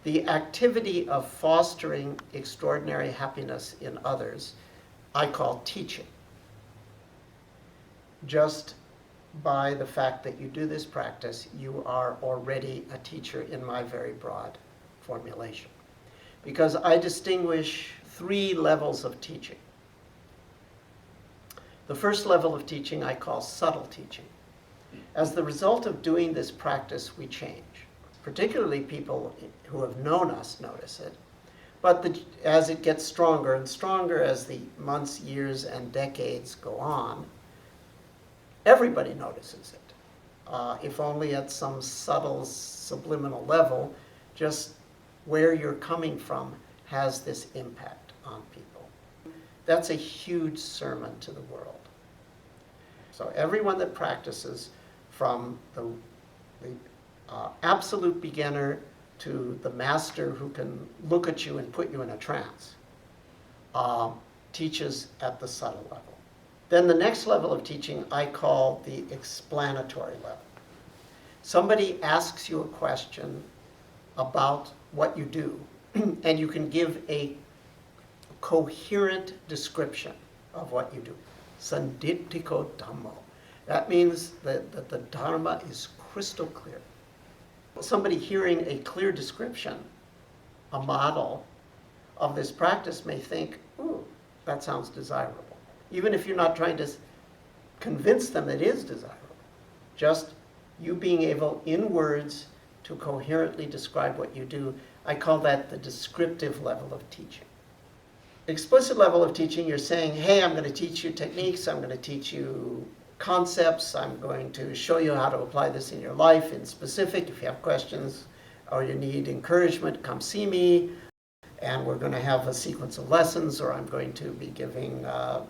The activity of fostering extraordinary happiness in others, I call teaching. Just by the fact that you do this practice, you are already a teacher in my very broad formulation. Because I distinguish 3 levels of teaching. The first level of teaching I call subtle teaching. As the result of doing this practice, we change. Particularly people who have known us notice it. But as it gets stronger and stronger, as the months, years, and decades go on, everybody notices it. If only at some subtle, subliminal level, just where you're coming from has this impact on people. That's a huge sermon to the world. So everyone that practices, from the absolute beginner to the master who can look at you and put you in a trance, teaches at the subtle level. Then the next level of teaching I call the explanatory level. Somebody asks you a question about what you do, and you can give a coherent description of what you do. Sanditiko Dhammo. That means that the Dharma is crystal clear. Somebody hearing a clear description, a model of this practice may think, ooh, that sounds desirable. Even if you're not trying to convince them it is desirable. Just you being able, in words, to coherently describe what you do, I call that the descriptive level of teaching. Explicit level of teaching, you're saying, hey, I'm going to teach you techniques, I'm going to teach you concepts, I'm going to show you how to apply this in your life in specific. If you have questions or you need encouragement, come see me, and we're going to have a sequence of lessons, or I'm going to be giving a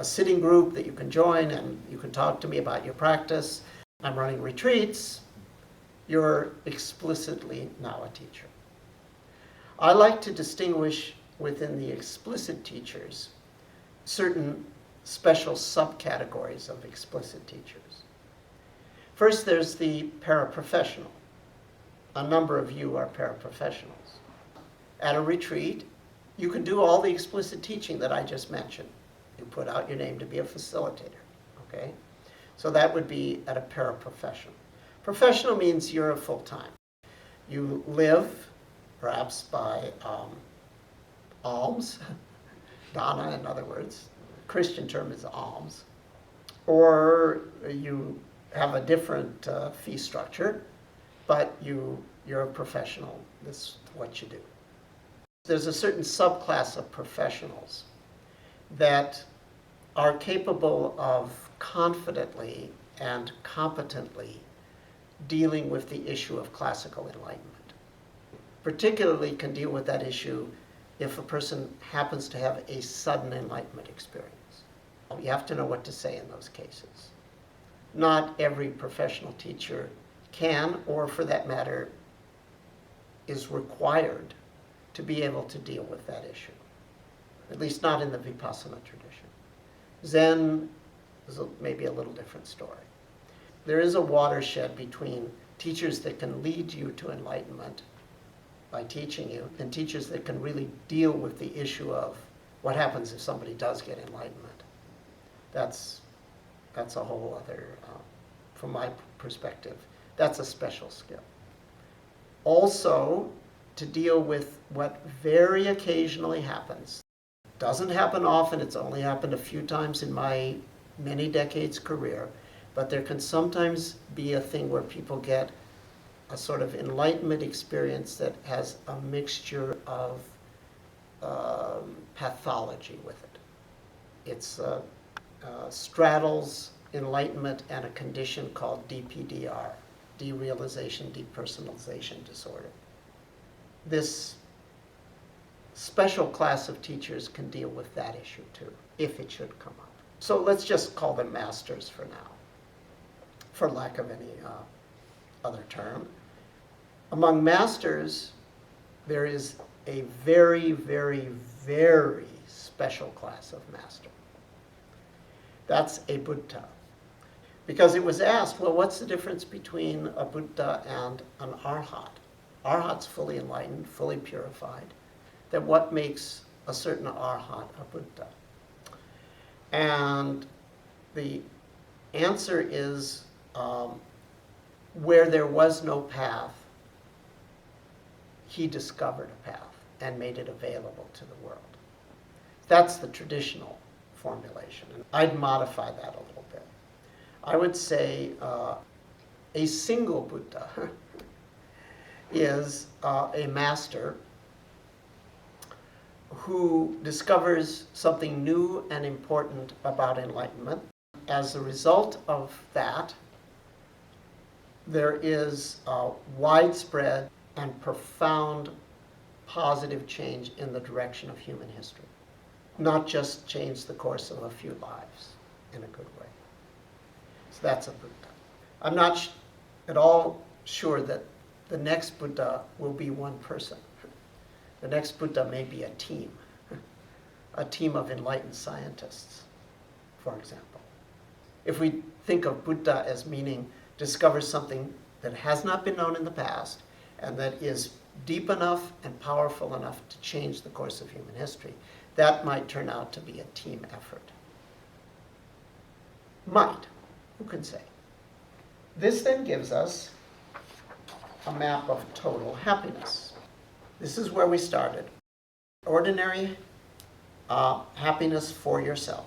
sitting group that you can join and you can talk to me about your practice. I'm running retreats. You're explicitly now a teacher. I like to distinguish within the explicit teachers certain special subcategories of explicit teachers. First, there's the paraprofessional. A number of you are paraprofessionals. At a retreat, you can do all the explicit teaching that I just mentioned. You put out your name to be a facilitator, okay? So that would be at a paraprofessional. Professional means you're a full-time. You live, perhaps by alms, dana in other words. Christian term is alms. Or you have a different fee structure, but you're a professional. This is what you do. There's a certain subclass of professionals that are capable of confidently and competently dealing with the issue of classical enlightenment. Particularly can deal with that issue if a person happens to have a sudden enlightenment experience. You have to know what to say in those cases. Not every professional teacher can, or for that matter, is required to be able to deal with that issue. At least not in the Vipassana tradition. Zen is maybe a little different story. There is a watershed between teachers that can lead you to enlightenment by teaching you, and teachers that can really deal with the issue of what happens if somebody does get enlightenment. That's a whole other, from my perspective, that's a special skill. Also, to deal with what very occasionally happens. Doesn't happen often, it's only happened a few times in my many decades career, but there can sometimes be a thing where people get a sort of enlightenment experience that has a mixture of pathology with it. It's straddles enlightenment and a condition called DPDR, derealization, depersonalization disorder. This special class of teachers can deal with that issue too, if it should come up. So let's just call them masters for now, for lack of any other term. Among masters, there is a very, very, very special class of master. That's a Buddha. Because it was asked, well, what's the difference between a Buddha and an Arhat? Arhat's fully enlightened, fully purified. Then what makes a certain Arhat a Buddha? And the answer is where there was no path, he discovered a path and made it available to the world. That's the traditional formulation. And I'd modify that a little bit. I would say a single Buddha is a master who discovers something new and important about enlightenment. As a result of that, there is a widespread and profound positive change in the direction of human history. Not just change the course of a few lives in a good way. So that's a Buddha. I'm not at all sure that the next Buddha will be one person. The next Buddha may be a team of enlightened scientists, for example. If we think of Buddha as meaning discover something that has not been known in the past and that is deep enough and powerful enough to change the course of human history, that might turn out to be a team effort. Might. Who can say? This then gives us a map of total happiness. This is where we started. Ordinary happiness for yourself.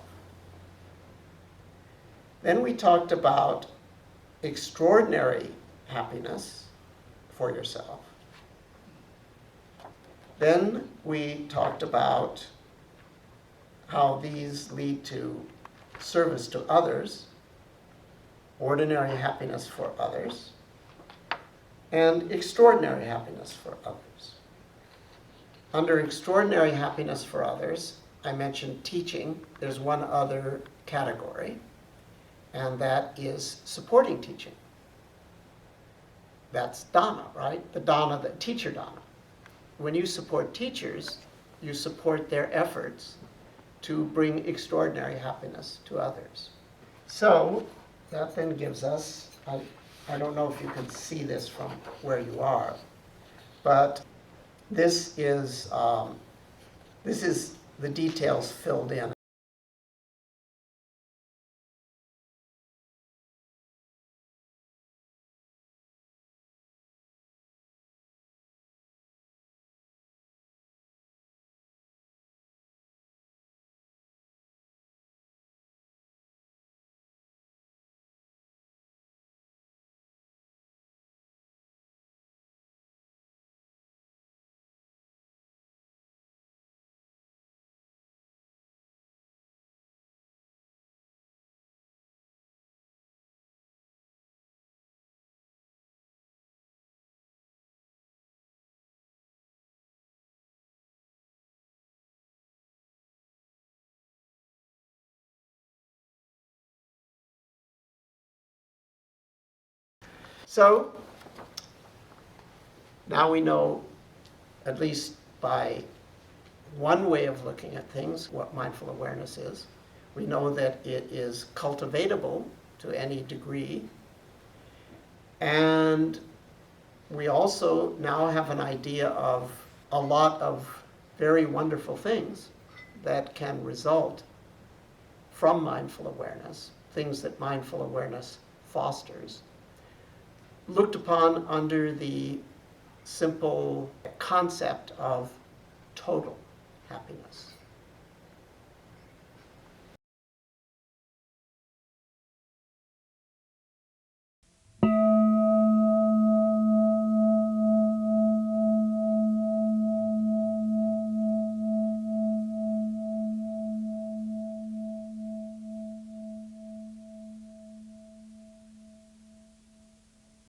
Then we talked about extraordinary happiness for yourself. Then we talked about how these lead to service to others, ordinary happiness for others, and extraordinary happiness for others. Under extraordinary happiness for others, I mentioned teaching. There's one other category, and that is supporting teaching. That's dana, right? The dana, the teacher dana. When you support teachers, you support their efforts to bring extraordinary happiness to others. So that then gives us, I don't know if you can see this from where you are, but this is the details filled in. So now we know, at least by one way of looking at things, what mindful awareness is. We know that it is cultivatable to any degree. And we also now have an idea of a lot of very wonderful things that can result from mindful awareness, things that mindful awareness fosters, looked upon under the simple concept of total happiness.